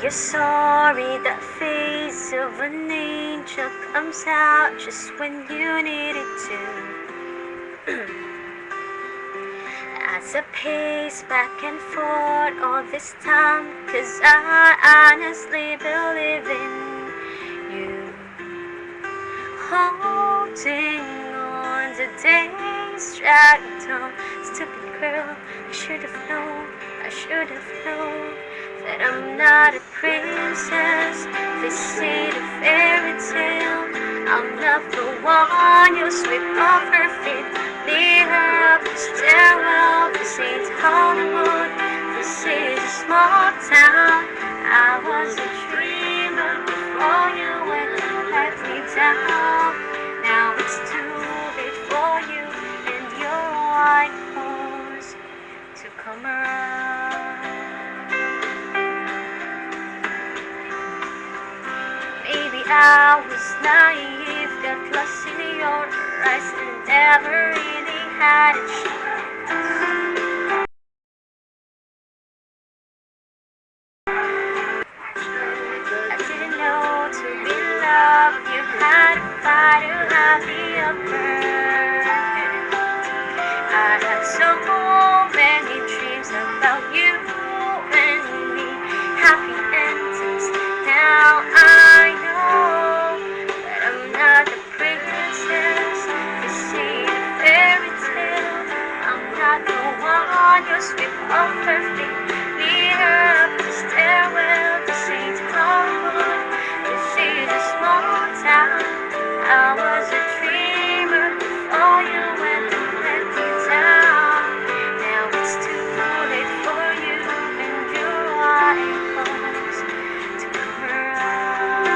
you're sorry, that face of an angel comes out just when you need it to. As I pace back and forth all this time, 'cause I honestly believe in you. Holding on to days dragged on. Stupid girl, I should have known that I'm not a princess. This ain't a fairy tale. I'm not the one you sweep off her feet, lead her up the stairwell. This ain't Hollywood, this is a small town. I was a dreamer before you went and let me down. Now it's too late for you and your white horse to come around. Maybe I was naive, got lost in your eyes and never really had a chance. I didn't know to be loved, you had to fight to have the upper hand. I had so many dreams about you and me, happy endings. Now I know that I'm not the princess. This ain't a fairy tale. I'm not the one you sweep off her feet, lead her up the stairwell. This ain't Hollywood, this is a small town. I was a dreamer before you went and let me down. Now it's too late for you and your white horse to come around.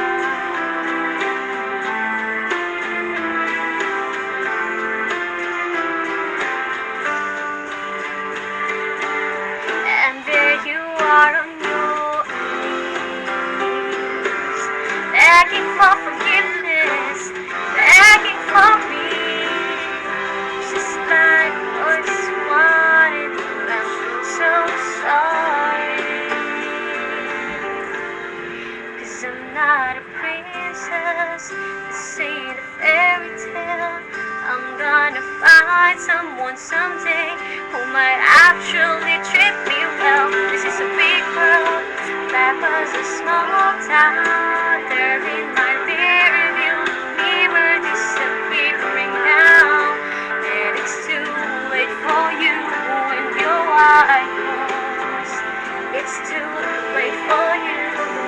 And there you are on your knees, begging for forgiveness, begging for me. Just like voice wanted, I'm so sorry. 'Cause I'm not a princess, this ain't a fairy tale. I'm gonna find someone someday who might actually treat me well. This is a big world, that was a small town. They're in my rear view mirror, disappearing now. And it's too late for you and your white horse. It's too late for you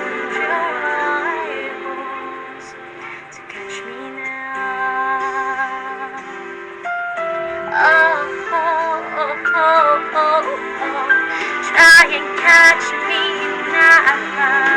and your white horse to catch me now. Oh, oh, oh, oh, oh, oh. Try and catch me now.